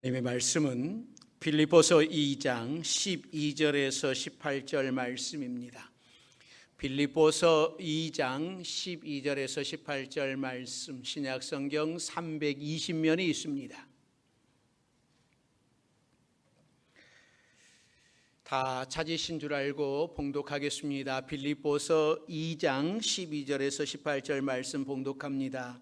하나님의 말씀은 빌립보서 2장 12절에서 18절 말씀입니다. 빌립보서 2장 12절에서 18절 말씀, 신약성경 320면이 있습니다. 다 찾으신 줄 알고 봉독하겠습니다. 빌립보서 2장 12절에서 18절 말씀 봉독합니다.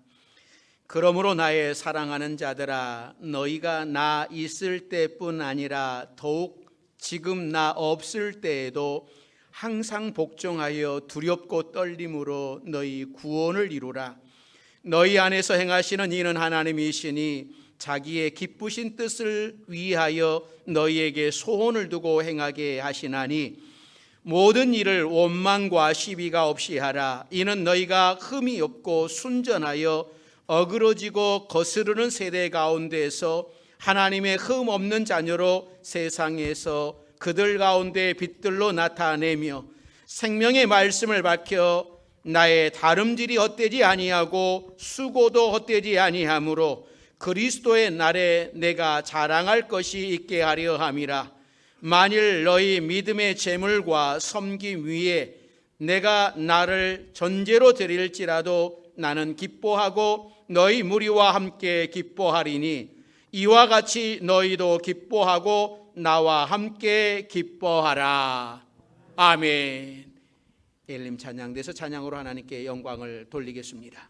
그러므로 나의 사랑하는 자들아, 너희가 나 있을 때뿐 아니라 더욱 지금 나 없을 때에도 항상 복종하여 두렵고 떨림으로 너희 구원을 이루라. 너희 안에서 행하시는 이는 하나님이시니 자기의 기쁘신 뜻을 위하여 너희에게 소원을 두고 행하게 하시나니 모든 일을 원망과 시비가 없이 하라. 이는 너희가 흠이 없고 순전하여 어그러지고 거스르는 세대 가운데서 하나님의 흠 없는 자녀로 세상에서 그들 가운데 빛들로 나타내며 생명의 말씀을 밝혀 나의 다름질이 헛되지 아니하고 수고도 헛되지 아니하므로 그리스도의 날에 내가 자랑할 것이 있게 하려 함이라. 만일 너희 믿음의 재물과 섬김 위에 내가 나를 전제로 드릴지라도 나는 기뻐하고 너희 무리와 함께 기뻐하리니 이와 같이 너희도 기뻐하고 나와 함께 기뻐하라. 아멘. 엘림 찬양대에서 찬양으로 하나님께 영광을 돌리겠습니다.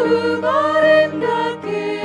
더욱 아름답게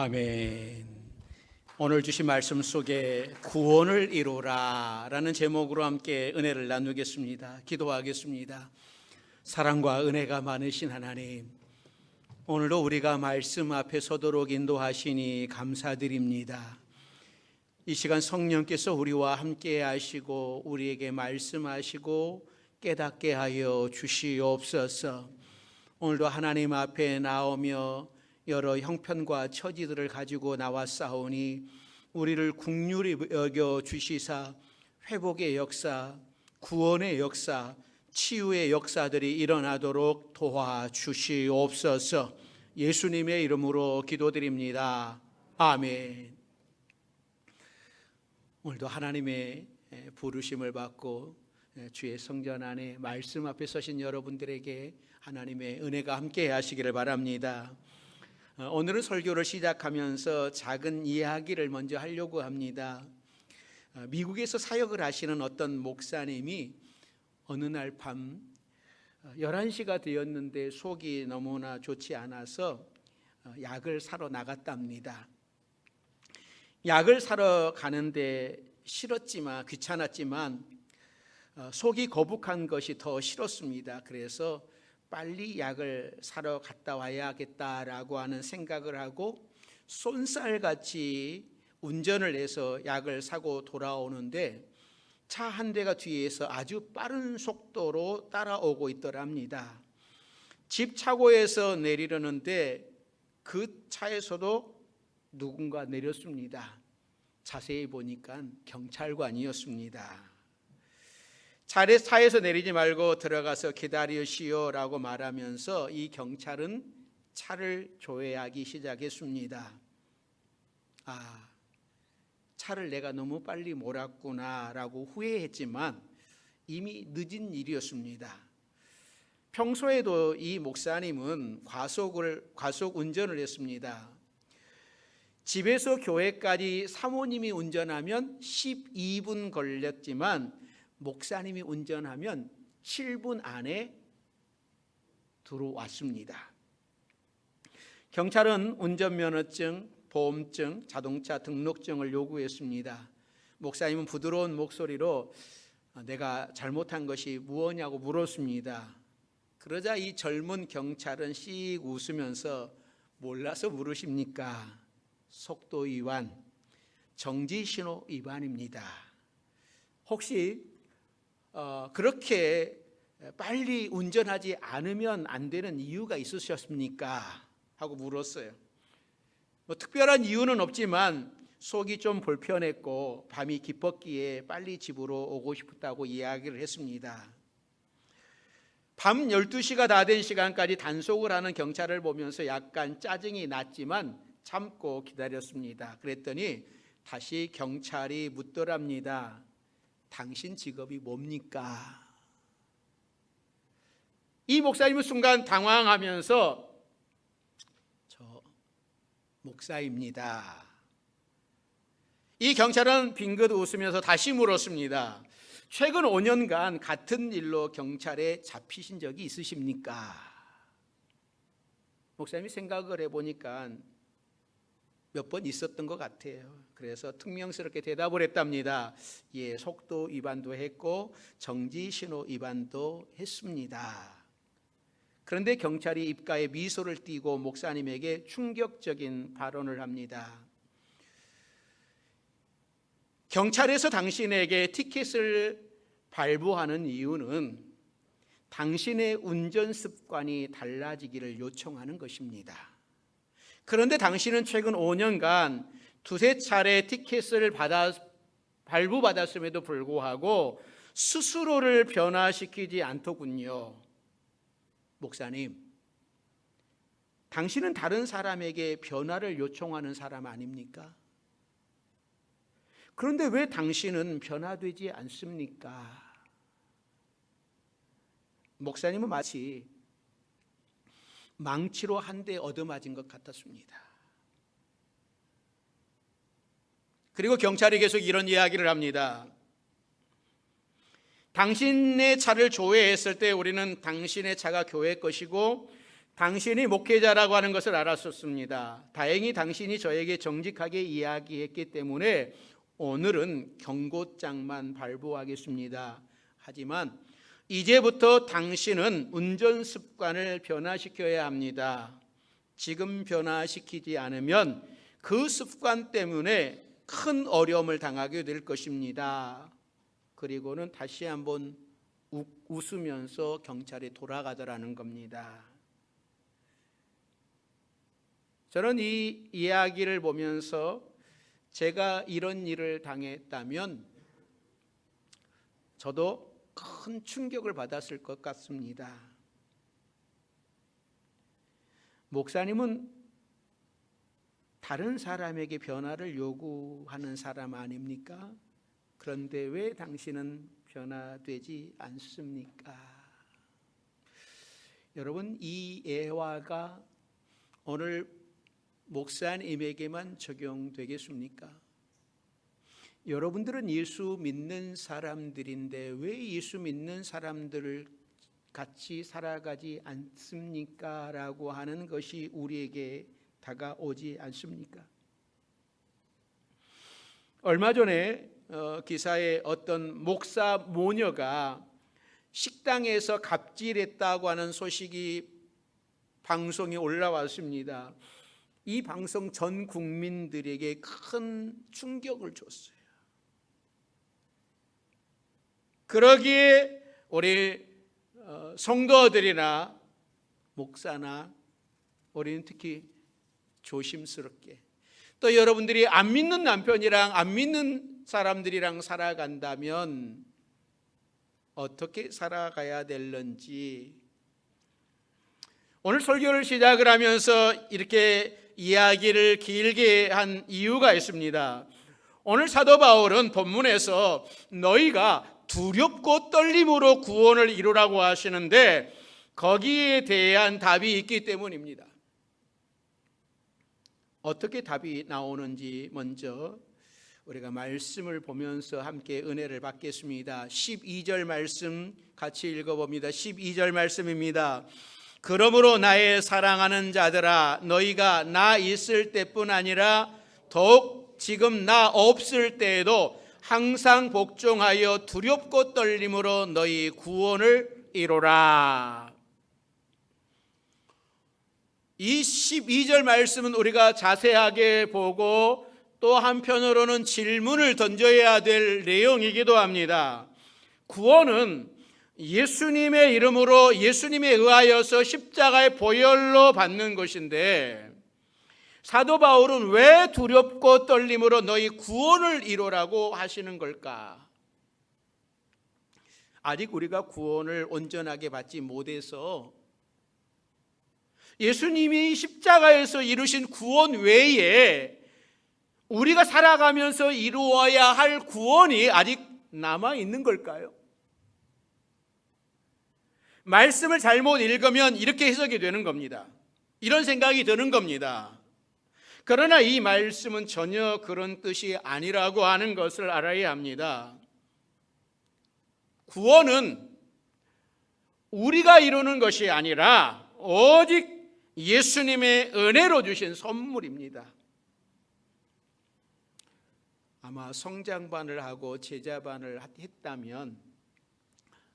아멘. 오늘 주신 말씀 속에 구원을 이루라 라는 제목으로 함께 은혜를 나누겠습니다. 기도하겠습니다. 사랑과 은혜가 많으신 하나님, 오늘도 우리가 말씀 앞에 서도록 인도하시니 감사드립니다. 이 시간 성령께서 우리와 함께 하시고 우리에게 말씀하시고 깨닫게 하여 주시옵소서. 오늘도 하나님 앞에 나오며 여러 형편과 처지들을 가지고 나왔사오니 우리를 긍휼히 여겨 주시사 회복의 역사, 구원의 역사, 치유의 역사들이 일어나도록 도와주시옵소서. 예수님의 이름으로 기도드립니다. 아멘. 오늘도 하나님의 부르심을 받고 주의 성전 안에 말씀 앞에 서신 여러분들에게 하나님의 은혜가 함께 하시기를 바랍니다. 오늘은 설교를 시작하면서 작은 이야기를 먼저 하려고 합니다. 미국에서 사역을 하시는 어떤 목사님이 어느 날 밤 11시가 되었는데 속이 너무나 좋지 않아서 약을 사러 나갔답니다. 약을 사러 가는데 싫었지만 귀찮았지만 속이 거북한 것이 더 싫었습니다. 그래서 빨리 약을 사러 갔다 와야겠다라고 하는 생각을 하고 쏜살같이 운전을 해서 약을 사고 돌아오는데 차 한 대가 뒤에서 아주 빠른 속도로 따라오고 있더랍니다. 집 차고에서 내리려는데 그 차에서도 누군가 내렸습니다. 자세히 보니까 경찰관이었습니다. 차에서 내리지 말고 들어가서 기다리시오라고 말하면서 이 경찰은 차를 조회하기 시작했습니다. 차를 내가 너무 빨리 몰았구나라고 후회했지만 이미 늦은 일이었습니다. 평소에도 이 목사님은 과속 운전을 했습니다. 집에서 교회까지 사모님이 운전하면 12분 걸렸지만 목사님이 운전하면 7분 안에 들어왔습니다. 경찰은 운전면허증, 보험증, 자동차 등록증을 요구했습니다. 목사님은 부드러운 목소리로 내가 잘못한 것이 무엇냐고 물었습니다. 그러자 이 젊은 경찰은 씩 웃으면서 몰라서 물으십니까? 속도 위반, 정지신호 위반입니다. 혹시 그렇게 빨리 운전하지 않으면 안 되는 이유가 있으셨습니까? 하고 물었어요. 특별한 이유는 없지만 속이 좀 불편했고 밤이 깊었기에 빨리 집으로 오고 싶었다고 이야기를 했습니다. 밤 12시가 다 된 시간까지 단속을 하는 경찰을 보면서 약간 짜증이 났지만 참고 기다렸습니다. 그랬더니 다시 경찰이 묻더랍니다. 당신 직업이 뭡니까? 이 목사님은 순간 당황하면서 저 목사입니다. 이 경찰은 빙긋 웃으면서 다시 물었습니다. 최근 5년간 같은 일로 경찰에 잡히신 적이 있으십니까? 목사님이 생각을 해보니까 몇 번 있었던 것 같아요. 그래서 퉁명스럽게 대답을 했답니다. 예, 속도 위반도 했고 정지 신호 위반도 했습니다. 그런데 경찰이 입가에 미소를 띠고 목사님에게 충격적인 발언을 합니다. 경찰에서 당신에게 티켓을 발부하는 이유는 당신의 운전 습관이 달라지기를 요청하는 것입니다. 그런데 당신은 최근 5년간 두세 차례 티켓을 발부받았음에도 불구하고 스스로를 변화시키지 않더군요. 목사님, 당신은 다른 사람에게 변화를 요청하는 사람 아닙니까? 그런데 왜 당신은 변화되지 않습니까? 목사님은 마치 망치로 한 대 얻어맞은 것 같았습니다. 그리고 경찰이 계속 이런 이야기를 합니다. 당신의 차를 조회했을 때 우리는 당신의 차가 교회 것이고 당신이 목회자라고 하는 것을 알았었습니다. 다행히 당신이 저에게 정직하게 이야기했기 때문에 오늘은 경고장만 발부하겠습니다. 하지만 이제부터 당신은 운전 습관을 변화시켜야 합니다. 지금 변화시키지 않으면 그 습관 때문에 큰 어려움을 당하게 될 것입니다. 그리고는 다시 한번 웃으면서 경찰에 돌아가더라는 겁니다. 저는 이 이야기를 보면서 제가 이런 일을 당했다면 저도 큰 충격을 받았을 것 같습니다. 목사님은 다른 사람에게 변화를 요구하는 사람 아닙니까? 그런데 왜 당신은 변화되지 않습니까? 여러분, 이 예화가 오늘 목사님에게만 적용되겠습니까? 여러분들은 예수 믿는 사람들인데 왜 예수 믿는 사람들을 같이 살아가지 않습니까? 라고 하는 것이 우리에게 다가오지 않습니까? 얼마 전에 기사에 어떤 목사 모녀가 식당에서 갑질했다고 하는 소식이 방송에 올라왔습니다. 이 방송 전 국민들에게 큰 충격을 줬어요. 그러기에 우리 성도들이나 목사나 우리는 특히 조심스럽게, 또 여러분들이 안 믿는 남편이랑 안 믿는 사람들이랑 살아간다면 어떻게 살아가야 될는지, 오늘 설교를 시작을 하면서 이렇게 이야기를 길게 한 이유가 있습니다. 오늘 사도 바울은 본문에서 너희가 두렵고 떨림으로 구원을 이루라고 하시는데 거기에 대한 답이 있기 때문입니다. 어떻게 답이 나오는지 먼저 우리가 말씀을 보면서 함께 은혜를 받겠습니다. 12절 말씀 같이 읽어봅니다. 12절 말씀입니다. 그러므로 나의 사랑하는 자들아, 너희가 나 있을 때뿐 아니라 더욱 지금 나 없을 때에도 항상 복종하여 두렵고 떨림으로 너희 구원을 이루라. 이 12절 말씀은 우리가 자세하게 보고 또 한편으로는 질문을 던져야 될 내용이기도 합니다. 구원은 예수님의 이름으로 예수님에 의하여서 십자가의 보혈로 받는 것인데 사도 바울은 왜 두렵고 떨림으로 너희 구원을 이루라고 하시는 걸까? 아직 우리가 구원을 온전하게 받지 못해서 예수님이 십자가에서 이루신 구원 외에 우리가 살아가면서 이루어야 할 구원이 아직 남아 있는 걸까요? 말씀을 잘못 읽으면 이렇게 해석이 되는 겁니다. 이런 생각이 드는 겁니다. 그러나 이 말씀은 전혀 그런 뜻이 아니라고 하는 것을 알아야 합니다. 구원은 우리가 이루는 것이 아니라 오직 예수님의 은혜로 주신 선물입니다. 아마 성장반을 하고 제자반을 했다면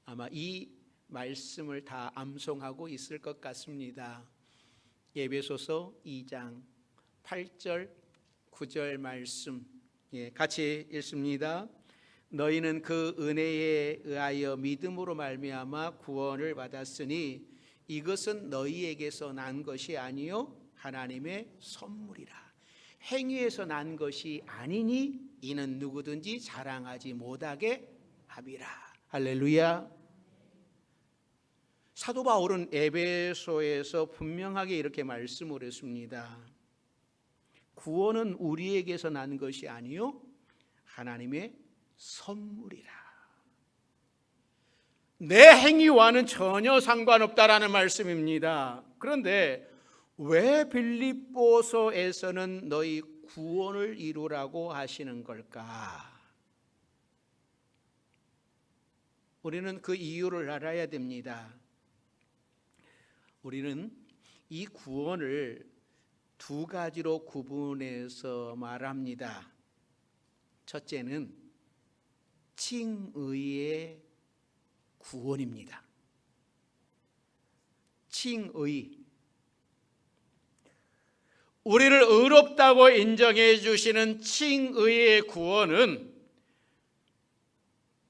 아마 이 말씀을 다 암송하고 있을 것 같습니다. 에베소서 2장 8절 9절 말씀 같이 읽습니다. 너희는 그 은혜에 의하여 믿음으로 말미암아 구원을 받았으니 이것은 너희에게서 난 것이 아니요 하나님의 선물이라. 행위에서 난 것이 아니니 이는 누구든지 자랑하지 못하게 함이라. 할렐루야. 사도 바울은 에베소에서 분명하게 이렇게 말씀을 했습니다. 구원은 우리에게서 난 것이 아니요 하나님의 선물이라. 내 행위와는 전혀 상관없다라는 말씀입니다. 그런데 왜 빌립보서에서는 너희 구원을 이루라고 하시는 걸까? 우리는 그 이유를 알아야 됩니다. 우리는 이 구원을 두 가지로 구분해서 말합니다. 첫째는 칭의의 구원입니다. 칭의. 우리를 의롭다고 인정해 주시는 칭의의 구원은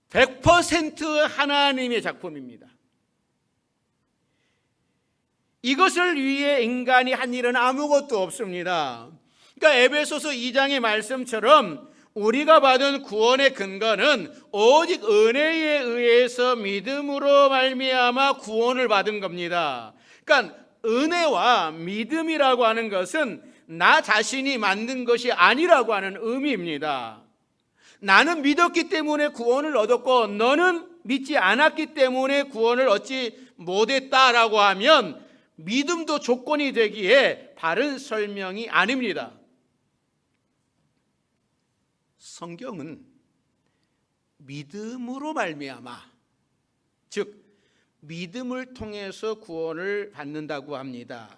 100% 하나님의 작품입니다. 이것을 위해 인간이 한 일은 아무것도 없습니다. 그러니까 에베소서 2장의 말씀처럼 우리가 받은 구원의 근거는 오직 은혜에 의해서 믿음으로 말미암아 구원을 받은 겁니다. 그러니까 은혜와 믿음이라고 하는 것은 나 자신이 만든 것이 아니라고 하는 의미입니다. 나는 믿었기 때문에 구원을 얻었고 너는 믿지 않았기 때문에 구원을 얻지 못했다라고 하면 믿음도 조건이 되기에 바른 설명이 아닙니다. 성경은 믿음으로 말미암아, 즉 믿음을 통해서 구원을 받는다고 합니다.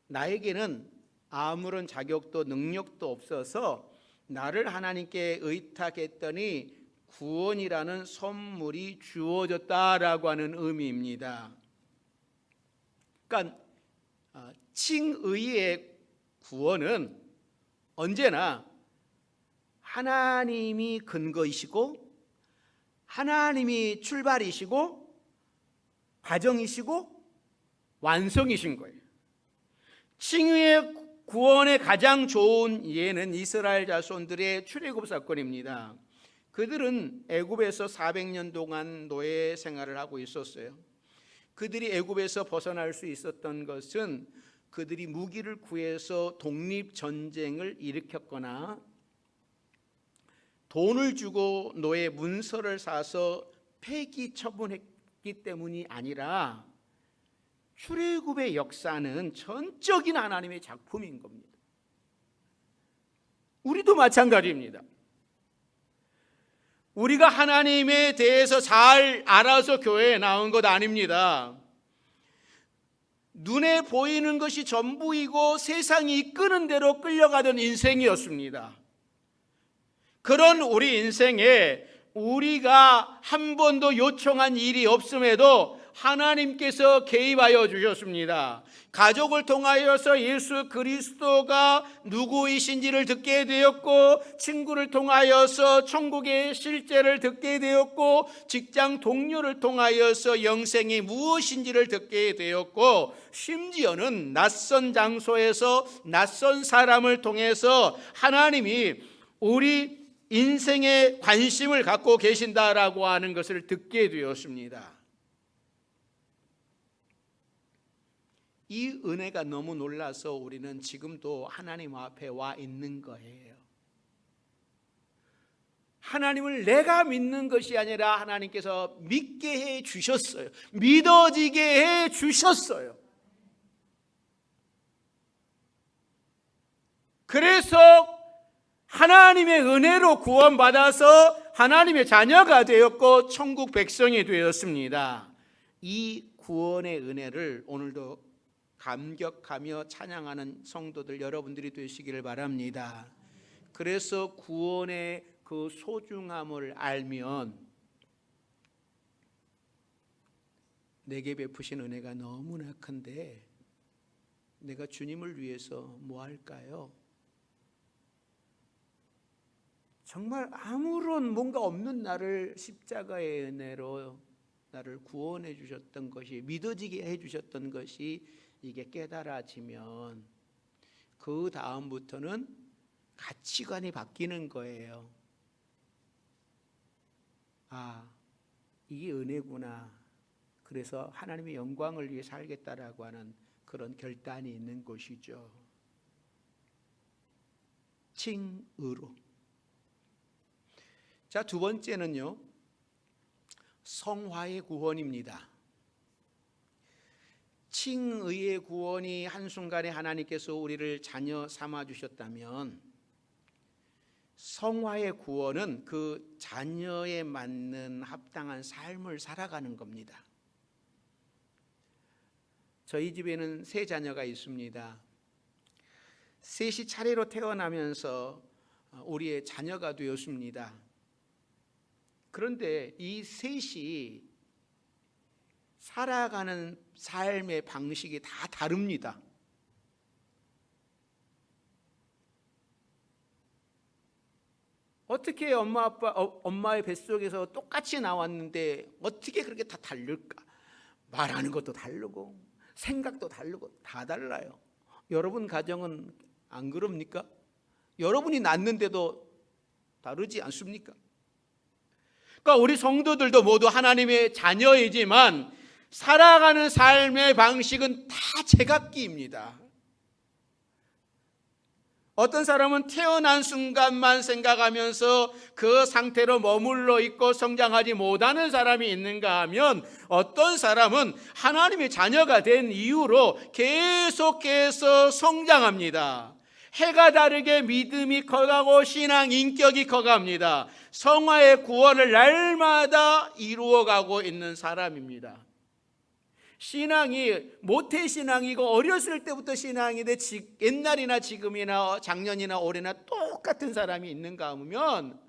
나에게는 아무런 자격도 능력도 없어서 나를 하나님께 의탁했더니 구원이라는 선물이 주어졌다라고 하는 의미입니다. 그러니까 칭의의 구원은 언제나 하나님이 근거이시고 하나님이 출발이시고 과정이시고 완성이신 거예요. 칭의의 구원의 가장 좋은 예는 이스라엘 자손들의 출애굽 사건입니다. 그들은 애굽에서 400년 동안 노예 생활을 하고 있었어요. 그들이 애굽에서 벗어날 수 있었던 것은 그들이 무기를 구해서 독립전쟁을 일으켰거나 돈을 주고 노예 문서를 사서 폐기 처분했기 때문이 아니라 출애굽의 역사는 전적인 하나님의 작품인 겁니다. 우리도 마찬가지입니다. 우리가 하나님에 대해서 잘 알아서 교회에 나온 것 아닙니다. 눈에 보이는 것이 전부이고 세상이 이끄는 대로 끌려가던 인생이었습니다. 그런 우리 인생에 우리가 한 번도 요청한 일이 없음에도 하나님께서 개입하여 주셨습니다. 가족을 통하여서 예수 그리스도가 누구이신지를 듣게 되었고, 친구를 통하여서 천국의 실제를 듣게 되었고, 직장 동료를 통하여서 영생이 무엇인지를 듣게 되었고, 심지어는 낯선 장소에서 낯선 사람을 통해서 하나님이 우리 인생에 관심을 갖고 계신다라고 하는 것을 듣게 되었습니다. 이 은혜가 너무 놀라서 우리는 지금도 하나님 앞에 와 있는 거예요. 하나님을 내가 믿는 것이 아니라 하나님께서 믿게 해 주셨어요. 믿어지게 해 주셨어요. 그래서 하나님의 은혜로 구원받아서 하나님의 자녀가 되었고 천국 백성이 되었습니다. 이 구원의 은혜를 오늘도 감격하며 찬양하는 성도들 여러분들이 되시기를 바랍니다. 그래서 구원의 그 소중함을 알면 내게 베푸신 은혜가 너무나 큰데 내가 주님을 위해서 뭐 할까요? 정말 아무런 뭔가 없는 나를 십자가의 은혜로 나를 구원해 주셨던 것이, 믿어지게 해 주셨던 것이 이게 깨달아지면 그 다음부터는 가치관이 바뀌는 거예요. 아, 이게 은혜구나. 그래서 하나님의 영광을 위해 살겠다라고 하는 그런 결단이 있는 것이죠. 칭의로. 자, 두 번째는요, 성화의 구원입니다. 칭의의 구원이 한순간에 하나님께서 우리를 자녀 삼아 주셨다면 성화의 구원은 그 자녀에 맞는 합당한 삶을 살아가는 겁니다. 저희 집에는 세 자녀가 있습니다. 셋이 차례로 태어나면서 우리의 자녀가 되었습니다. 그런데 이 셋이 살아가는 삶의 방식이 다 다릅니다. 어떻게 엄마의 뱃속에서 똑같이 나왔는데 어떻게 그렇게 다 다를까? 말하는 것도 다르고 생각도 다르고 다 달라요. 여러분 가정은 안 그럽니까? 여러분이 낳는데도 다르지 않습니까? 그러니까 우리 성도들도 모두 하나님의 자녀이지만 살아가는 삶의 방식은 다 제각기입니다. 어떤 사람은 태어난 순간만 생각하면서 그 상태로 머물러 있고 성장하지 못하는 사람이 있는가 하면, 어떤 사람은 하나님의 자녀가 된 이후로 계속해서 성장합니다. 해가 다르게 믿음이 커가고 신앙 인격이 커갑니다. 성화의 구원을 날마다 이루어가고 있는 사람입니다. 신앙이 모태신앙이고 어렸을 때부터 신앙인데 옛날이나 지금이나 작년이나 올해나 똑같은 사람이 있는가 하면,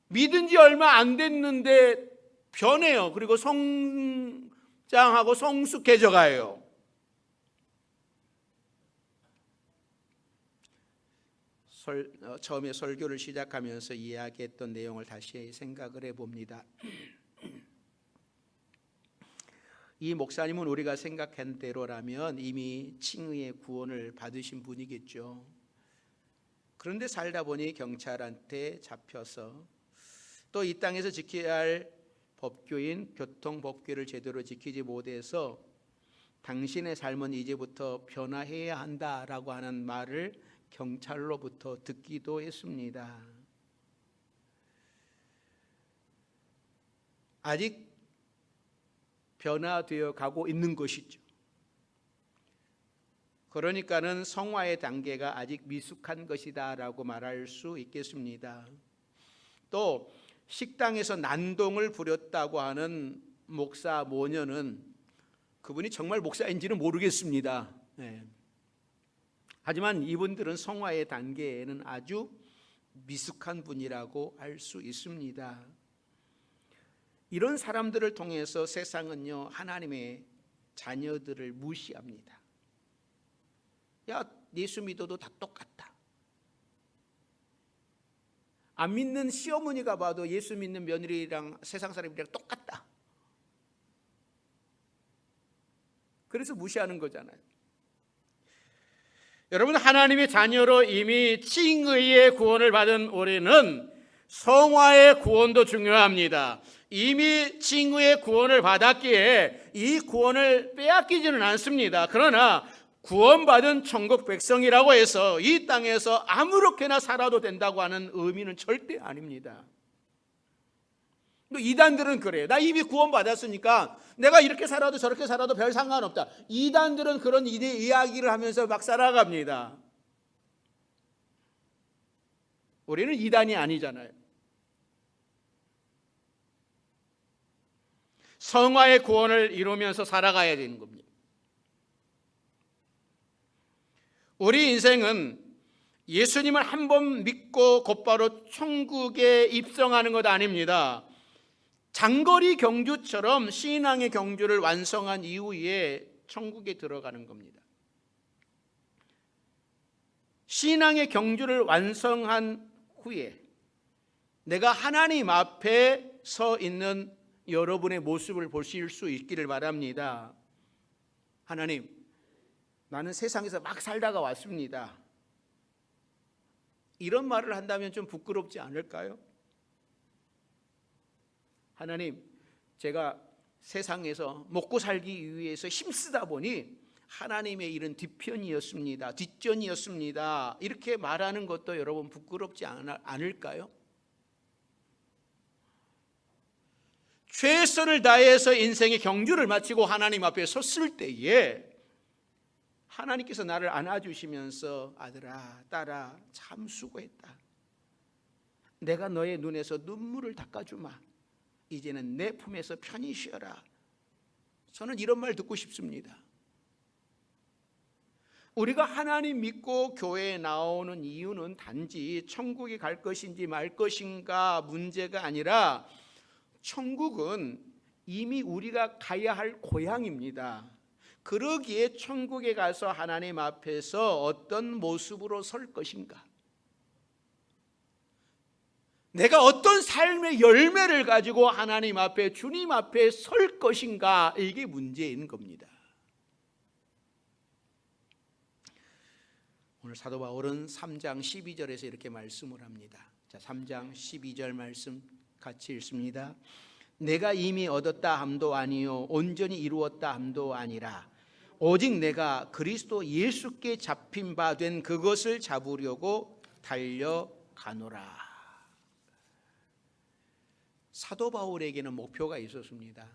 믿은 지 얼마 안 됐는데 변해요. 그리고 성장하고 성숙해져 가요. 처음에 설교를 시작하면서 이야기했던 내용을 다시 생각을 해봅니다. 이 목사님은 우리가 생각한 대로라면 이미 칭의의 구원을 받으신 분이겠죠. 그런데 살다 보니 경찰한테 잡혀서 또 이 땅에서 지켜야 할 법규인 교통법규를 제대로 지키지 못해서 당신의 삶은 이제부터 변화해야 한다라고 하는 말을 경찰로부터 듣기도 했습니다. 아직 변화되어 가고 있는 것이죠. 그러니까는 성화의 단계가 아직 미숙한 것이다라고 말할 수 있겠습니다. 또 식당에서 난동을 부렸다고 하는 목사 모녀는, 그분이 정말 목사인지는 모르겠습니다. 하지만 이분들은 성화의 단계에는 아주 미숙한 분이라고 할 수 있습니다. 이런 사람들을 통해서 세상은요, 하나님의 자녀들을 무시합니다. 야, 예수 믿어도 다 똑같다. 안 믿는 시어머니가 봐도 예수 믿는 며느리랑 세상 사람이랑 똑같다. 그래서 무시하는 거잖아요. 여러분, 하나님의 자녀로 이미 칭의의 구원을 받은 우리는 성화의 구원도 중요합니다. 이미 칭의의 구원을 받았기에 이 구원을 빼앗기지는 않습니다. 그러나 구원받은 천국 백성이라고 해서 이 땅에서 아무렇게나 살아도 된다고 하는 의미는 절대 아닙니다. 이단들은 그래요. 나 이미 구원받았으니까 내가 이렇게 살아도 저렇게 살아도 별 상관없다. 이단들은 그런 이야기를 하면서 막 살아갑니다. 우리는 이단이 아니잖아요. 성화의 구원을 이루면서 살아가야 되는 겁니다. 우리 인생은 예수님을 한 번 믿고 곧바로 천국에 입성하는 것 아닙니다. 장거리 경주처럼 신앙의 경주를 완성한 이후에 천국에 들어가는 겁니다. 신앙의 경주를 완성한 후에 내가 하나님 앞에 서 있는 여러분의 모습을 보실 수 있기를 바랍니다. 하나님, 나는 세상에서 막 살다가 왔습니다. 이런 말을 한다면 좀 부끄럽지 않을까요? 하나님, 제가 세상에서 먹고 살기 위해서 힘쓰다 보니 하나님의 일은 뒤편이었습니다. 뒷전이었습니다. 이렇게 말하는 것도 여러분 부끄럽지 않을까요? 최선을 다해서 인생의 경주를 마치고 하나님 앞에 섰을 때에 하나님께서 나를 안아주시면서 아들아, 딸아, 참 수고했다. 내가 너의 눈에서 눈물을 닦아주마. 이제는 내 품에서 편히 쉬어라. 저는 이런 말 듣고 싶습니다. 우리가 하나님 믿고 교회에 나오는 이유는 단지 천국에 갈 것인지 말 것인가 문제가 아니라, 천국은 이미 우리가 가야 할 고향입니다. 그러기에 천국에 가서 하나님 앞에서 어떤 모습으로 설 것인가, 내가 어떤 삶의 열매를 가지고 하나님 앞에, 주님 앞에 설 것인가, 이게 문제인 겁니다. 오늘 사도 바울은 3장 12절에서 이렇게 말씀을 합니다. 자, 3장 12절 말씀 같이 읽습니다. 내가 이미 얻었다 함도 아니요 온전히 이루었다 함도 아니라 오직 내가 그리스도 예수께 잡힌 바 된 그것을 잡으려고 달려가노라. 사도 바울에게는 목표가 있었습니다.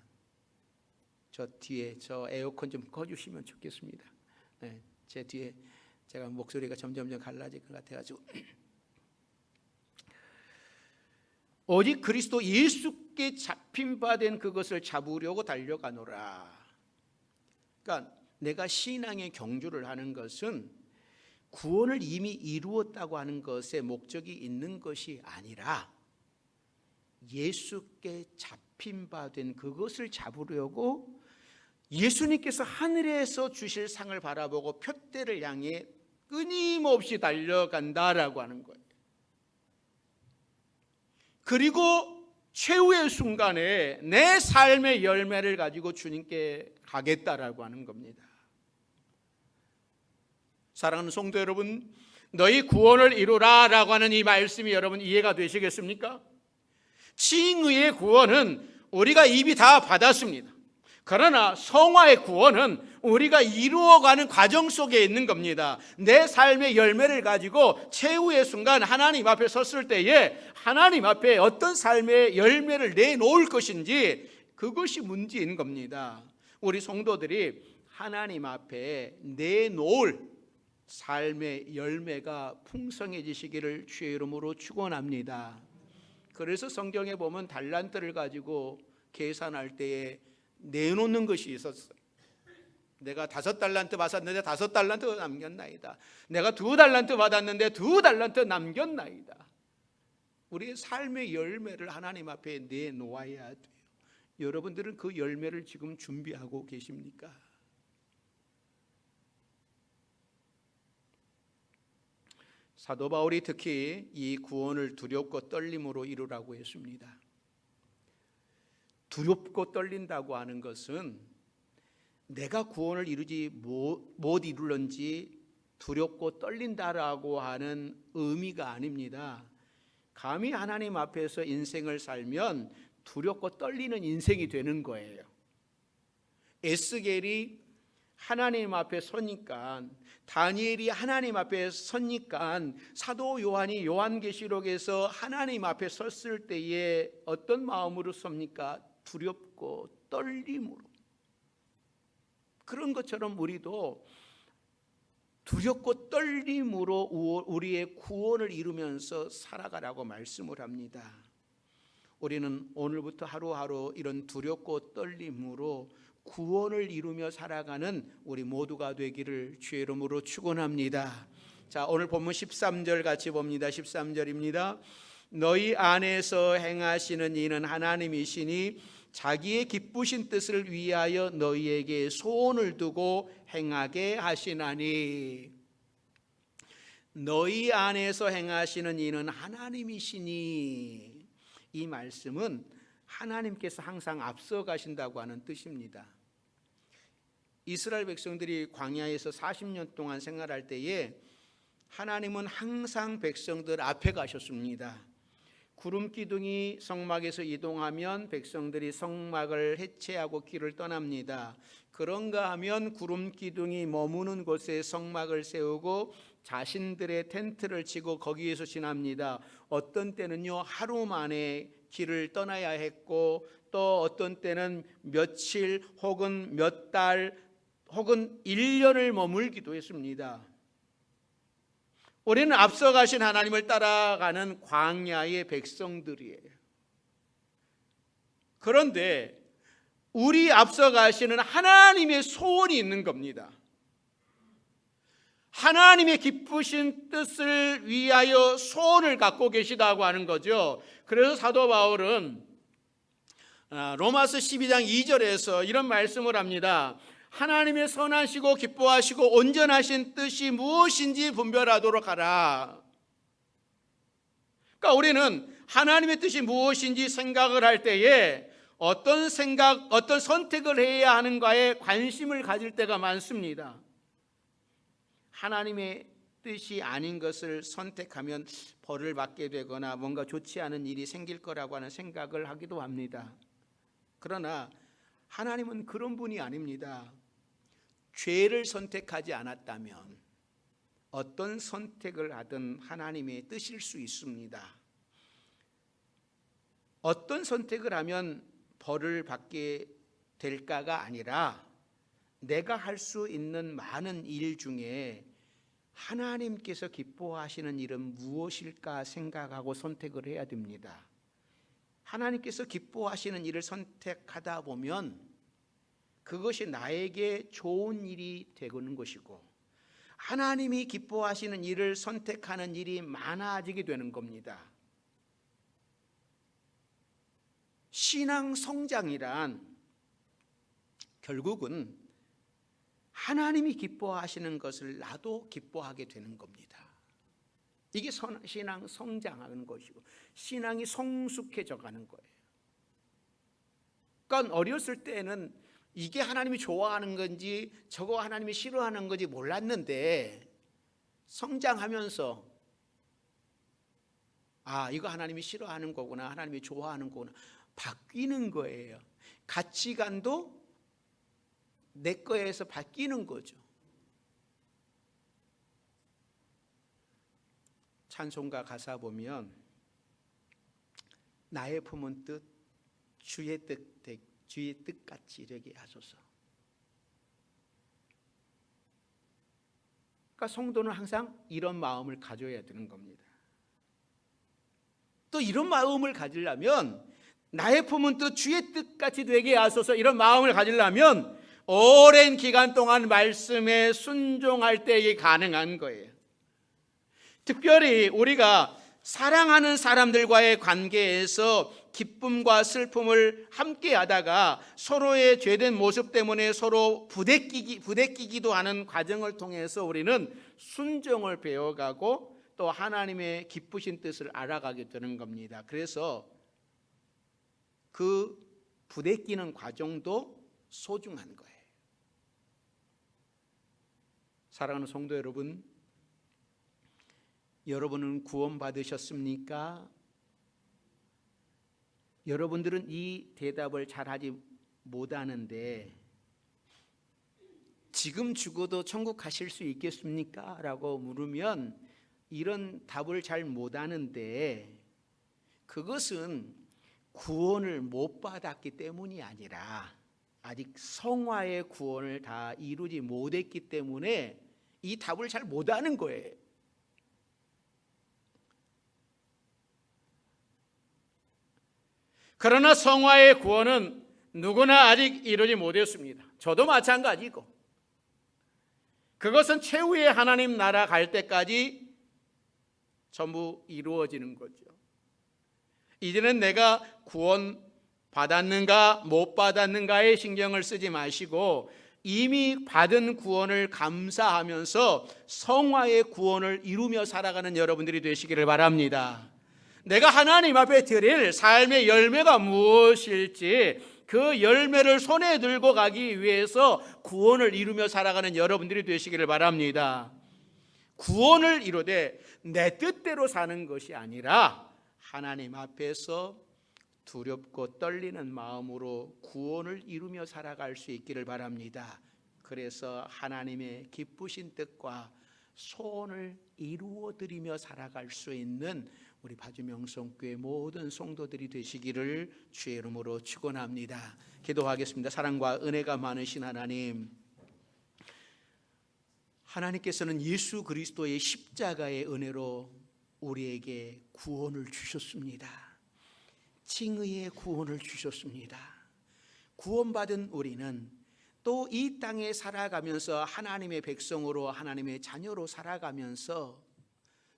저 뒤에 저 에어컨 좀 꺼주시면 좋겠습니다. 네, 제 뒤에 제가 목소리가 점점 갈라질 것 같아가지고. 오직 그리스도 예수께 잡힌 바 된 그것을 잡으려고 달려가노라. 그러니까 내가 신앙의 경주를 하는 것은 구원을 이미 이루었다고 하는 것에 목적이 있는 것이 아니라 예수께 잡힌 바 된 그것을 잡으려고 예수님께서 하늘에서 주실 상을 바라보고 표대를 향해 끊임없이 달려간다라고 하는 거예요. 그리고 최후의 순간에 내 삶의 열매를 가지고 주님께 가겠다라고 하는 겁니다. 사랑하는 성도 여러분, 너희 구원을 이루라 라고 하는 이 말씀이 여러분 이해가 되시겠습니까? 칭의의 구원은 우리가 이미 다 받았습니다. 그러나 성화의 구원은 우리가 이루어가는 과정 속에 있는 겁니다. 내 삶의 열매를 가지고 최후의 순간 하나님 앞에 섰을 때에 하나님 앞에 어떤 삶의 열매를 내놓을 것인지, 그것이 문제인 겁니다. 우리 성도들이 하나님 앞에 내놓을 삶의 열매가 풍성해지시기를 주의 이름으로 축원합니다. 그래서 성경에 보면 달란트를 가지고 계산할 때에 내놓는 것이 있었어요. 내가 5달란트 받았는데 5달란트 남겼나이다. 내가 2달란트 받았는데 2달란트 남겼나이다. 우리의 삶의 열매를 하나님 앞에 내놓아야 돼요. 여러분들은 그 열매를 지금 준비하고 계십니까? 사도 바울이 특히 이 구원을 두렵고 떨림으로 이루라고 했습니다. 두렵고 떨린다고 하는 것은 내가 구원을 이루지 못 이룰런지 두렵고 떨린다라고 하는 의미가 아닙니다. 감히 하나님 앞에서 인생을 살면 두렵고 떨리는 인생이 되는 거예요. 에스겔이 하나님 앞에 서니까, 다니엘이 하나님 앞에 서니까, 사도 요한이 요한계시록에서 하나님 앞에 섰을 때에 어떤 마음으로 섭니까? 두렵고 떨림으로. 그런 것처럼 우리도 두렵고 떨림으로 우리의 구원을 이루면서 살아가라고 말씀을 합니다. 우리는 오늘부터 하루하루 이런 두렵고 떨림으로 구원을 이루며 살아가는 우리 모두가 되기를 주의 이름으로 축원합니다. 자, 오늘 본문 13절 같이 봅니다. 13절입니다. 너희 안에서 행하시는 이는 하나님이시니 자기의 기쁘신 뜻을 위하여 너희에게 소원을 두고 행하게 하시나니. 너희 안에서 행하시는 이는 하나님이시니, 이 말씀은 하나님께서 항상 앞서 가신다고 하는 뜻입니다. 이스라엘 백성들이 광야에서 40년 동안 생활할 때에 하나님은 항상 백성들 앞에 가셨습니다. 구름 기둥이 성막에서 이동하면 백성들이 성막을 해체하고 길을 떠납니다. 그런가 하면 구름 기둥이 머무는 곳에 성막을 세우고 자신들의 텐트를 치고 거기에서 지납니다. 어떤 때는요 하루 만에 길을 떠나야 했고, 또 어떤 때는 며칠 혹은 몇 달 혹은 1년을 머물기도 했습니다. 우리는 앞서가신 하나님을 따라가는 광야의 백성들이에요. 그런데 우리 앞서 가시는 하나님의 소원이 있는 겁니다. 하나님의 기쁘신 뜻을 위하여 소원을 갖고 계시다고 하는 거죠. 그래서 사도 바울은 로마서 12장 2절에서 이런 말씀을 합니다. 하나님의 선하시고 기뻐하시고 온전하신 뜻이 무엇인지 분별하도록 하라. 그러니까 우리는 하나님의 뜻이 무엇인지 생각을 할 때에 어떤 선택을 해야 하는가에 관심을 가질 때가 많습니다. 하나님의 뜻이 아닌 것을 선택하면 벌을 받게 되거나 뭔가 좋지 않은 일이 생길 거라고 하는 생각을 하기도 합니다. 그러나 하나님은 그런 분이 아닙니다. 죄를 선택하지 않았다면 어떤 선택을 하든 하나님의 뜻일 수 있습니다. 어떤 선택을 하면 벌을 받게 될까가 아니라 내가 할 수 있는 많은 일 중에 하나님께서 기뻐하시는 일은 무엇일까 생각하고 선택을 해야 됩니다. 하나님께서 기뻐하시는 일을 선택하다 보면 그것이 나에게 좋은 일이 되는 것이고, 하나님이 기뻐하시는 일을 선택하는 일이 많아지게 되는 겁니다. 신앙 성장이란 결국은 하나님이 기뻐하시는 것을 나도 기뻐하게 되는 겁니다. 이게 신앙 성장하는 것이고 신앙이 성숙해져 가는 거예요. 그러니까 어렸을 때는 이게 하나님이 좋아하는 건지 저거 하나님이 싫어하는 건지 몰랐는데 성장하면서 이거 하나님이 싫어하는 거구나, 하나님이 좋아하는 거구나 바뀌는 거예요. 가치관도 내 거에서 바뀌는 거죠. 찬송가 가사 보면 나의 품은 뜻 주의 뜻같이 되게 하소서. 그러니까 성도는 항상 이런 마음을 가져야 되는 겁니다. 또 이런 마음을 가지려면 나의 품은 뜻 주의 뜻같이 되게 하소서, 이런 마음을 가지려면 오랜 기간 동안 말씀에 순종할 때 이게 가능한 거예요. 특별히 우리가 사랑하는 사람들과의 관계에서 기쁨과 슬픔을 함께 하다가 서로의 죄된 모습 때문에 서로 부대끼기도 하는 과정을 통해서 우리는 순종을 배워가고 또 하나님의 기쁘신 뜻을 알아가게 되는 겁니다. 그래서 그 부대끼는 과정도 소중한 거예요. 사랑하는 성도 여러분, 여러분은 구원받으셨습니까? 여러분들은 이 대답을 잘하지 못하는데 지금 죽어도 천국 가실 수 있겠습니까? 라고 물으면 이런 답을 잘 못하는데 그것은 구원을 못 받았기 때문이 아니라 아직 성화의 구원을 다 이루지 못했기 때문에 이 답을 잘 못하는 거예요. 그러나 성화의 구원은 누구나 아직 이루지 못했습니다. 저도 마찬가지고 그것은 최후의 하나님 나라 갈 때까지 전부 이루어지는 거죠. 이제는 내가 구원 받았는가 못 받았는가에 신경을 쓰지 마시고 이미 받은 구원을 감사하면서 성화의 구원을 이루며 살아가는 여러분들이 되시기를 바랍니다. 내가 하나님 앞에 드릴 삶의 열매가 무엇일지 그 열매를 손에 들고 가기 위해서 구원을 이루며 살아가는 여러분들이 되시기를 바랍니다. 구원을 이루되 내 뜻대로 사는 것이 아니라 하나님 앞에서 두렵고 떨리는 마음으로 구원을 이루며 살아갈 수 있기를 바랍니다. 그래서 하나님의 기쁘신 뜻과 소원을 이루어드리며 살아갈 수 있는 우리 파주명성교회 모든 성도들이 되시기를 주의 이름으로 축원합니다. 기도하겠습니다. 사랑과 은혜가 많으신 하나님, 하나님께서는 예수 그리스도의 십자가의 은혜로 우리에게 구원을 주셨습니다. 칭의의 구원을 주셨습니다. 구원받은 우리는 또 이 땅에 살아가면서 하나님의 백성으로 하나님의 자녀로 살아가면서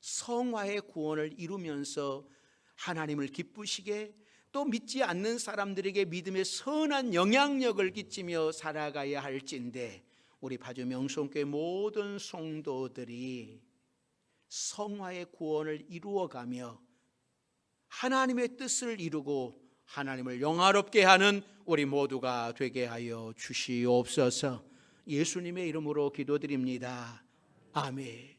성화의 구원을 이루면서 하나님을 기쁘시게 또 믿지 않는 사람들에게 믿음의 선한 영향력을 끼치며 살아가야 할진데 우리 파주 명성교회 모든 성도들이 성화의 구원을 이루어가며 하나님의 뜻을 이루고 하나님을 영화롭게 하는 우리 모두가 되게 하여 주시옵소서. 예수님의 이름으로 기도드립니다. 아멘.